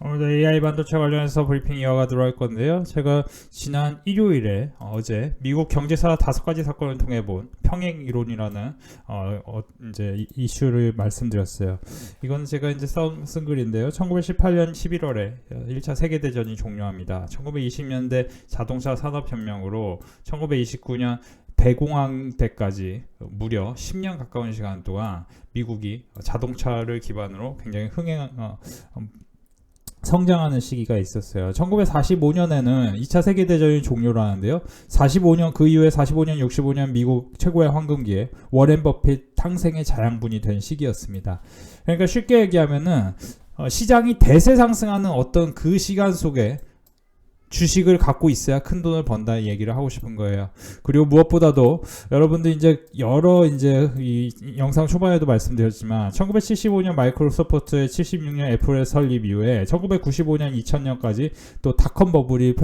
오늘도 AI 반도체 관련해서 브리핑 이어가도록 할 건데요. 제가 지난 일요일에 어제 미국 경제사 5가지 사건을 통해 본 평행 이론이라는 이제 이슈를 말씀드렸어요. 이건 제가 이제 쓴 글인데요. 1918년 11월에 1차 세계대전이 종료합니다. 1920년대 자동차 산업혁명으로 1929년 대공황 때까지 무려 10년 가까운 시간 동안 미국이 자동차를 기반으로 굉장히 성장하는 시기가 있었어요. 1945년에는 2차 세계대전이 종료를 하는데요. 45년 그 이후에 45년, 65년 미국 최고의 황금기에 워렌 버핏 탕생의 자양분이 된 시기였습니다. 그러니까 쉽게 얘기하면은 시장이 대세 상승하는 어떤 그 시간 속에 주식을 갖고 있어야 큰 돈을 번다 얘기를 하고 싶은 거예요. 그리고 무엇보다도 여러분들 이제 이 영상 초반에도 말씀드렸지만 1975년 마이크로소프트의 76년 애플의 설립 이후에 1995년 2000년까지 또 닷컴 버블이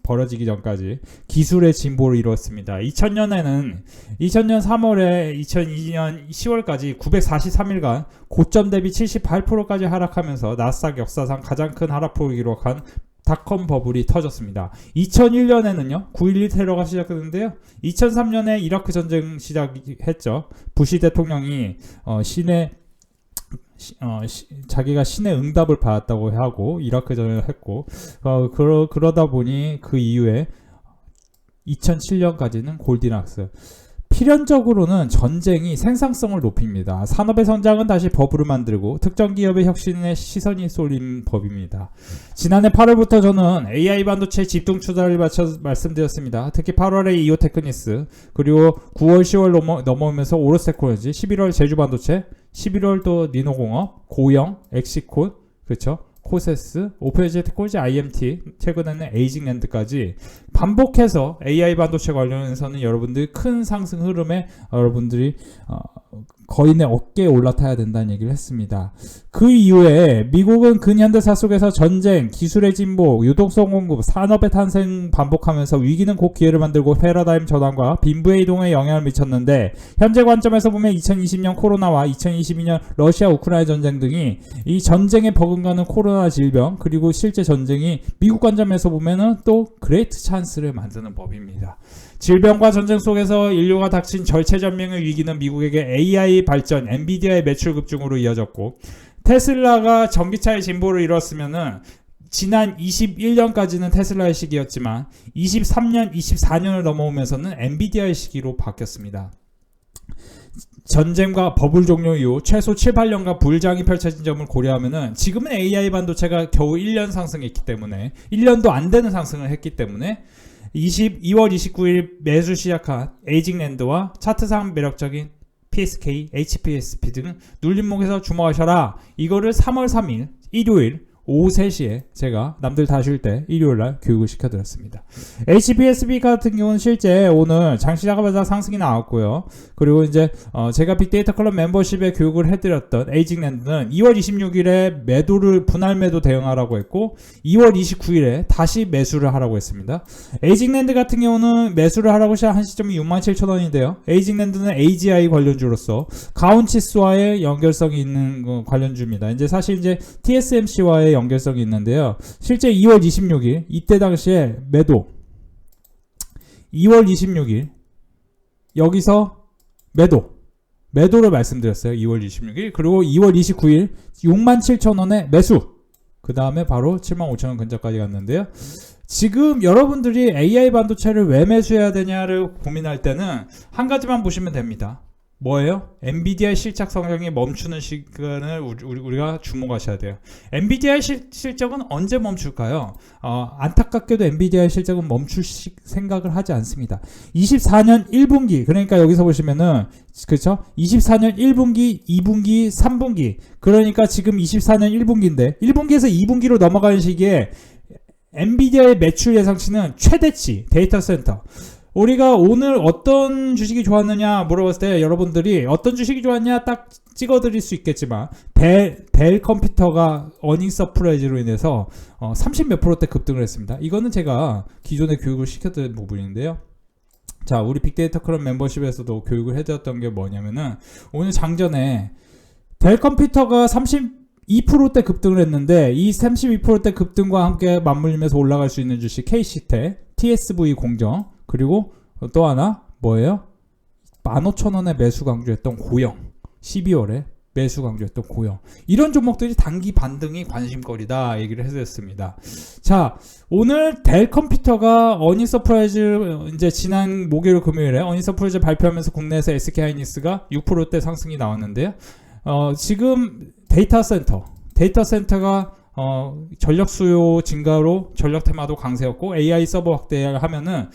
벌어지기 전까지 기술의 진보를 이루었습니다. 2000년 3월에 2002년 10월까지 943일간 고점 대비 78%까지 하락하면서 나스닥 역사상 가장 큰 하락폭을 기록한 닷컴 버블이 터졌습니다. 2001년에는요 9.11 테러가 시작됐는데요. 2003년에 이라크 전쟁 시작했죠. 부시 대통령이 자기가 신의 응답을 받았다고 하고 이라크 전쟁을 했고 그러다 보니 그 이후에 2007년까지는 골디락스. 필연적으로는 전쟁이 생산성을 높입니다. 산업의 성장은 다시 버블을 만들고 특정 기업의 혁신에 시선이 쏠린 법입니다. 지난해 8월부터 저는 AI 반도체 집중 투자를 말씀드렸습니다. 특히 8월에 이오테크니스, 그리고 9월 10월 넘어오면서 오르세코너지, 11월 제주반도체, 11월 또 니노공업, 고영, 엑시콘, 그렇죠? 코세스, 오페지 테크놀로지, IMT, 최근에는 에이징랜드까지 반복해서 AI 반도체 관련해서는 여러분들이 큰 상승 흐름에 여러분들이 거인의 어깨에 올라타야 된다는 얘기를 했습니다. 그 이후에 미국은 근현대사 속에서 전쟁, 기술의 진보, 유동성 공급, 산업의 탄생 반복하면서 위기는 곧 기회를 만들고 패러다임 전환과 빈부의 이동에 영향을 미쳤는데, 현재 관점에서 보면 2020년 코로나와 2022년 러시아 우크라이나 전쟁 등이 이 전쟁에 버금가는 코로나 질병, 그리고 실제 전쟁이 미국 관점에서 보면은 또 그레이트 찬스를 만드는 법입니다. 질병과 전쟁 속에서 인류가 닥친 절체절명의 위기는 미국에게 AI 발전, 엔비디아의 매출 급증으로 이어졌고, 테슬라가 전기차의 진보를 이뤘으면은 지난 21년까지는 테슬라의 시기였지만 23년, 24년을 넘어오면서는 엔비디아의 시기로 바뀌었습니다. 전쟁과 버블 종료 이후 최소 7, 8년간 불장이 펼쳐진 점을 고려하면은 지금은 AI 반도체가 겨우 1년 상승했기 때문에, 1년도 안 되는 상승을 했기 때문에 2월 29일 매수 시작한 에이징랜드와 차트상 매력적인 PSK, HPSP 등 눌림목에서 주목하셔라. 이거를 3월 3일 일요일 오후 3시에 제가 남들 다 쉴 때 일요일날 교육을 시켜드렸습니다. HPSB 같은 경우는 실제 오늘 장시작하면서 상승이 나왔고요. 그리고 이제 제가 빅데이터 클럽 멤버십에 교육을 해드렸던 에이징랜드는 2월 26일에 매도를 분할 매도 대응하라고 했고 2월 29일에 다시 매수를 하라고 했습니다. 에이징랜드 같은 경우는 매수를 하라고 시작한 시점이 67,000원인데요. 에이징랜드는 AGI 관련주로서 가온치스와의 연결성이 있는 관련주입니다. 이제 사실 이제 TSMC와의 연결성이 있는데요. 실제 2월 26일 이때 당시에 매도를 말씀드렸어요. 2월 26일. 그리고 2월 29일 67,000원에 매수. 그 다음에 바로 75,000원 근처까지 갔는데요. 지금 여러분들이 AI 반도체를 왜 매수해야 되냐를 고민할 때는 한 가지만 보시면 됩니다. 뭐예요? 엔비디아의 실적 성장이 멈추는 시간을 우리가 주목하셔야 돼요. 엔비디아의 실적은 언제 멈출까요? 안타깝게도 엔비디아의 실적은 멈출 생각을 하지 않습니다. 24년 1분기, 그러니까 여기서 보시면은 그렇죠? 24년 1분기, 2분기, 3분기. 그러니까 지금 24년 1분기인데 1분기에서 2분기로 넘어가는 시기에 엔비디아의 매출 예상치는 최대치 데이터 센터. 우리가 오늘 어떤 주식이 좋았느냐 물어봤을 때 여러분들이 어떤 주식이 좋았냐 딱 찍어드릴 수 있겠지만 델 컴퓨터가 어닝 서프라이즈로 인해서 30몇 %대 급등을 했습니다. 이거는 제가 기존에 교육을 시켰던 부분인데요. 자, 우리 빅데이터 클럽 멤버십에서도 교육을 해드렸던 게 뭐냐면은 오늘 장전에 델 컴퓨터가 32%대 급등을 했는데 이 32%대 급등과 함께 맞물리면서 올라갈 수 있는 주식 K시텍, TSV 공정, 그리고 또 하나 뭐예요? 15,000원에 매수 강조했던 고영, 12월에 매수 강조했던 고영, 이런 종목들이 단기 반등이 관심거리다 얘기를 해드렸습니다. 자, 오늘 델 컴퓨터가 어닝 서프라이즈, 이제 지난 목요일 금요일에 어닝 서프라이즈 발표하면서 국내에서 SK하이닉스가 6%대 상승이 나왔는데요. 지금 데이터 센터가 전력 수요 증가로 전력 테마도 강세였고 AI 서버 확대를 하면은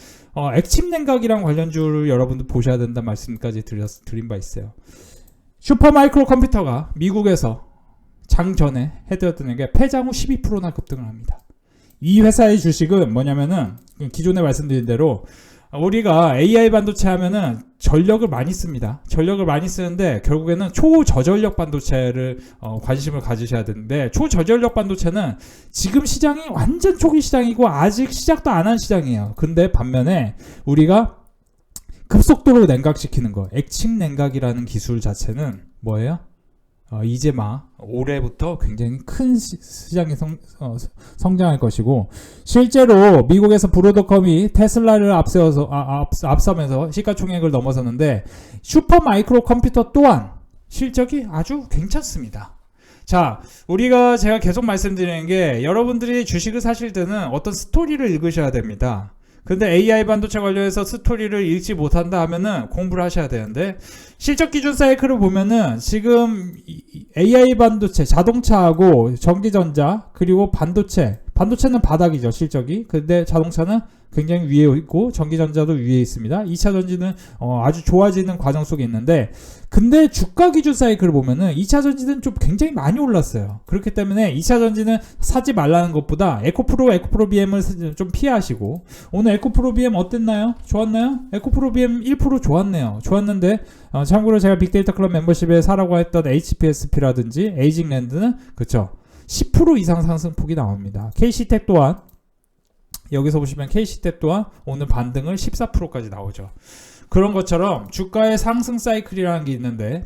액침 냉각이랑 관련주를 여러분들 보셔야 된다는 말씀까지 드린 바 있어요. 슈퍼마이크로 컴퓨터가 미국에서 장전에 해드렸던 게 폐장 후 12%나 급등을 합니다. 이 회사의 주식은 뭐냐면은 기존에 말씀드린 대로 우리가 AI 반도체 하면은 전력을 많이 씁니다. 전력을 많이 쓰는데 결국에는 초저전력 반도체를 관심을 가지셔야 되는데, 초저전력 반도체는 지금 시장이 완전 초기 시장이고 아직 시작도 안 한 시장이에요. 근데 반면에 우리가 급속도로 냉각시키는 거, 액침 냉각이라는 기술 자체는 뭐예요? 이제 막 올해부터 굉장히 큰 시장이 성장할 것이고, 실제로 미국에서 브로드컴이 테슬라를 앞서면서 시가총액을 넘어섰는데 슈퍼마이크로 컴퓨터 또한 실적이 아주 괜찮습니다. 자, 제가 계속 말씀드리는 게, 여러분들이 주식을 사실 때는 어떤 스토리를 읽으셔야 됩니다. 근데 AI 반도체 관련해서 스토리를 읽지 못한다 하면은 공부를 하셔야 되는데, 실적 기준 사이클을 보면은 지금 AI 반도체, 자동차하고 전기전자, 그리고 반도체는 바닥이죠, 실적이. 근데 자동차는 굉장히 위에 있고 전기전자도 위에 있습니다. 2차 전지는 아주 좋아지는 과정 속에 있는데, 근데 주가 기준 사이클을 보면은 2차 전지는 좀 굉장히 많이 올랐어요. 그렇기 때문에 2차 전지는 사지 말라는 것보다 에코프로 BM을 좀 피하시고, 오늘 에코프로 BM 어땠나요? 좋았나요? 에코프로 BM 1% 좋았네요. 좋았는데 참고로 제가 빅데이터 클럽 멤버십에 사라고 했던 HPSP라든지 에이징랜드는 그쵸, 10% 이상 상승폭이 나옵니다. K시텍 또한, 여기서 보시면 K시텍 또한 오늘 반등을 14%까지 나오죠. 그런 것처럼 주가의 상승 사이클이라는 게 있는데,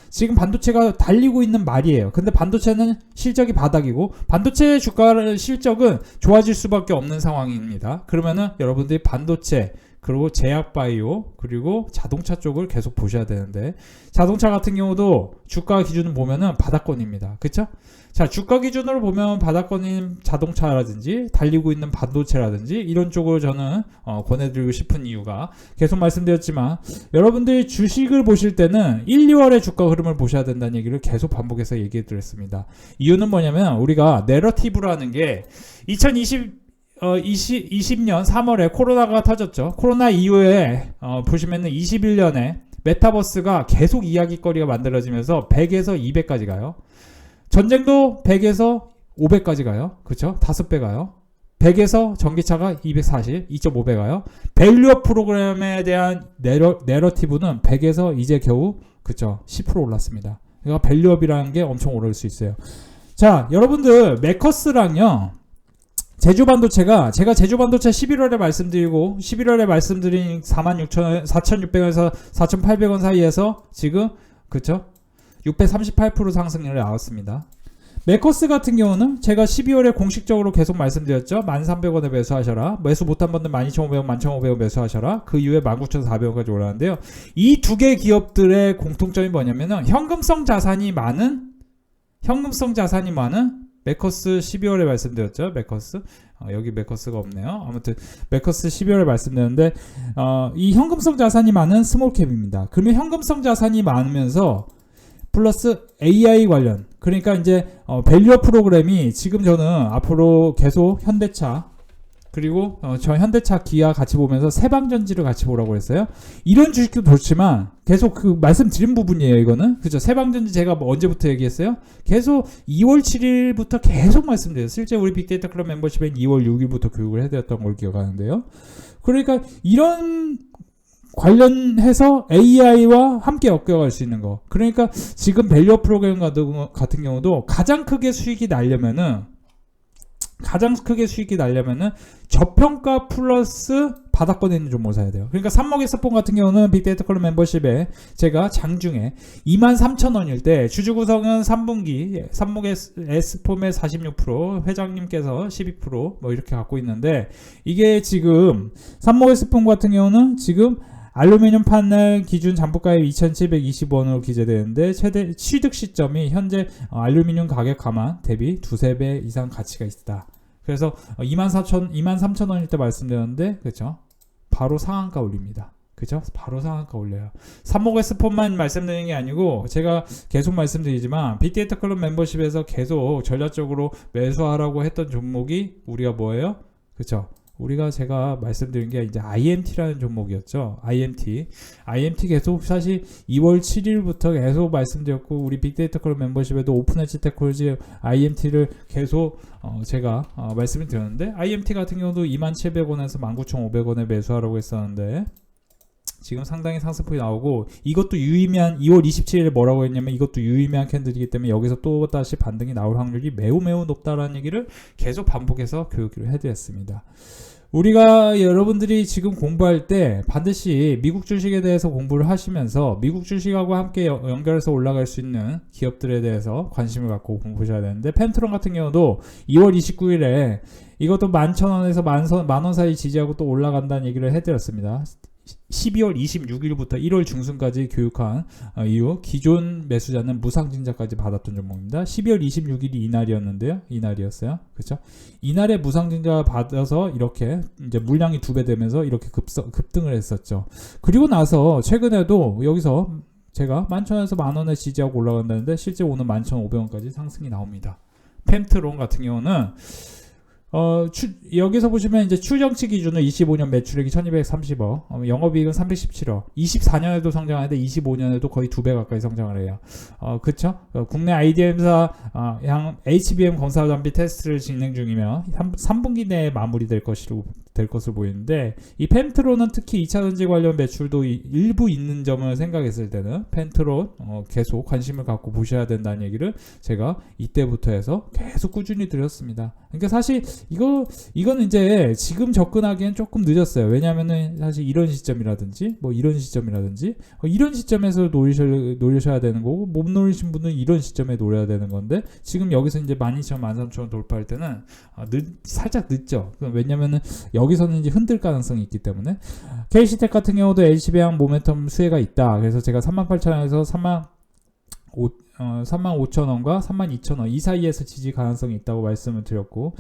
지금 반도체가 달리고 있는 말이에요. 근데 반도체는 실적이 바닥이고 반도체 주가 실적은 좋아질 수밖에 없는 상황입니다. 그러면은 여러분들이 반도체, 그리고 제약바이오, 그리고 자동차 쪽을 계속 보셔야 되는데, 자동차 같은 경우도 주가 기준을 보면은 바닥권입니다. 그쵸? 자, 주가 기준으로 보면 바닥권인 자동차라든지 달리고 있는 반도체라든지 이런 쪽으로 저는 권해드리고 싶은 이유가, 계속 말씀드렸지만 여러분들이 주식을 보실 때는 1, 2월의 주가 흐름을 보셔야 된다는 얘기를 계속 반복해서 얘기해 드렸습니다. 이유는 뭐냐면, 우리가 내러티브라는 게 2020년 3월에 코로나가 터졌죠. 코로나 이후에 보시면은 21년에 메타버스가 계속 이야기거리가 만들어지면서 100에서 200까지 가요. 전쟁도 100에서 500까지 가요. 그쵸? 5배 가요. 100에서 전기차가 240, 2.5배 가요. 밸류업 프로그램에 대한 내러티브는 100에서 이제 겨우 그쵸? 10% 올랐습니다. 그러니까 밸류업이라는 게 엄청 오를 수 있어요. 자, 여러분들 메커스랑요, 제주반도체가, 제가 제주반도체 11월에 말씀드린 4,600원에서 4,800원 사이에서 지금 그쵸? 638% 상승률이 나왔습니다. 메커스 같은 경우는 제가 12월에 공식적으로 계속 말씀드렸죠. 1,300원에 매수하셔라. 매수 못한 분들 12,500원, 11,500원 매수하셔라. 그 이후에 19,400원까지 올라왔는데요. 이 두 개 기업들의 공통점이 뭐냐면은 현금성 자산이 많은 메커스 12월에 말씀드렸죠. 메커스. 여기 메커스가 없네요. 아무튼 메커스 12월에 말씀드렸는데, 이 현금성 자산이 많은 스몰캡입니다. 그러면 현금성 자산이 많으면서 플러스 AI 관련, 그러니까 이제 밸류업 프로그램이 지금 저는 앞으로 계속 현대차, 그리고 저 현대차 기아 같이 보면서 세방전지를 같이 보라고 했어요. 이런 주식도 좋지만 계속 그 말씀드린 부분이에요. 이거는 그죠? 세방전지 제가 언제부터 얘기했어요? 계속 2월 7일부터 계속 말씀드려요. 실제 우리 빅데이터 클럽 멤버십엔 2월 6일부터 교육을 해드렸던 걸 기억하는데요. 그러니까 이런 관련해서 AI와 함께 엮여갈 수 있는 거. 그러니까 지금 밸류업 프로그램 같은 경우도 가장 크게 수익이 나려면은 저평가 플러스 바닥권에 있는 종목을 사야 돼요. 그러니까 삼목에스폰 같은 경우는 빅데이터 클럽 멤버십에 제가 장중에 23,000원일 때 주주 구성은 3분기 삼목 S폼의 46%, 회장님께서 12%뭐 이렇게 갖고 있는데, 이게 지금 삼목 S폼 같은 경우는 지금 알루미늄 판넬 기준 잔품가액 2,720원으로 기재되는데 최대 취득 시점이 현재 알루미늄 가격 감안 대비 두세 배 이상 가치가 있다. 그래서 23,000원일 때 말씀드렸는데, 그렇죠? 바로 상한가 올립니다. 그죠? 바로 상한가 올려요. 삼목 S폰만 말씀드리는 게 아니고 제가 계속 말씀드리지만 빅데이터 클럽 멤버십에서 계속 전략적으로 매수하라고 했던 종목이 우리가 뭐예요? 그렇죠? 우리가 제가 말씀드린 게 이제 IMT라는 종목이었죠. IMT 계속 사실 2월 7일부터 계속 말씀드렸고, 우리 빅데이터 클럽 멤버십에도 오픈엣지 테크놀로지 IMT를 계속 제가 말씀을 드렸는데, IMT 같은 경우도 27,000원에서 19,500원에 매수하라고 했었는데 지금 상당히 상승폭이 나오고, 이것도 유의미한 2월 27일에 뭐라고 했냐면 이것도 유의미한 캔들이기 때문에 여기서 또 다시 반등이 나올 확률이 매우 높다라는 얘기를 계속 반복해서 교육을 해드렸습니다. 우리가 여러분들이 지금 공부할 때 반드시 미국 주식에 대해서 공부를 하시면서 미국 주식하고 함께 연결해서 올라갈 수 있는 기업들에 대해서 관심을 갖고 공부하셔야 되는데, 펜트론 같은 경우도 2월 29일에 이것도 11,000원에서 10,000원 사이 지지하고 또 올라간다는 얘기를 해드렸습니다. 12월 26일부터 1월 중순까지 교육한 이후 기존 매수자는 무상증자까지 받았던 종목입니다. 12월 26일이 이날이었는데요. 이날이었어요. 그렇죠? 이날에 무상증자 받아서 이렇게 이제 물량이 2배 되면서 이렇게 급등을 했었죠. 그리고 나서 최근에도 여기서 제가 11,000원에서 10,000원에 지지하고 올라간다는데 실제 오늘 11,500원까지 상승이 나옵니다. 펜트론 같은 경우는 여기서 보시면 이제 추정치 기준으로 25년 매출액이 1230억, 영업이익은 317억, 24년에도 성장하는데 25년에도 거의 2배 가까이 성장을 해요. 그쵸? 국내 IDM사, HBM 검사 장비 테스트를 진행 중이며 3분기 내에 마무리될 것으로 보이는데, 이 펜트론은 특히 2차전지 관련 매출도 일부 있는 점을 생각했을 때는 펜트론 계속 관심을 갖고 보셔야 된다는 얘기를 제가 이때부터 해서 계속 꾸준히 드렸습니다. 그러니까 사실 이건 이제 지금 접근하기엔 조금 늦었어요. 왜냐면은 사실 이런 시점이라든지 이런 시점이라든지 이런 시점에서 노리셔야 되는 거고, 못 노리신 분은 이런 시점에 노려야 되는 건데, 지금 여기서 이제 12,000원, 13,000원 돌파할 때는 살짝 늦죠. 왜냐면은 여기서는 이제 흔들 가능성이 있기 때문에. KC텍 같은 경우도 LC배양 모멘텀 수혜가 있다. 그래서 제가 38,000원에서 35,000원과 32,000원 이 사이에서 지지 가능성이 있다고 말씀을 드렸고,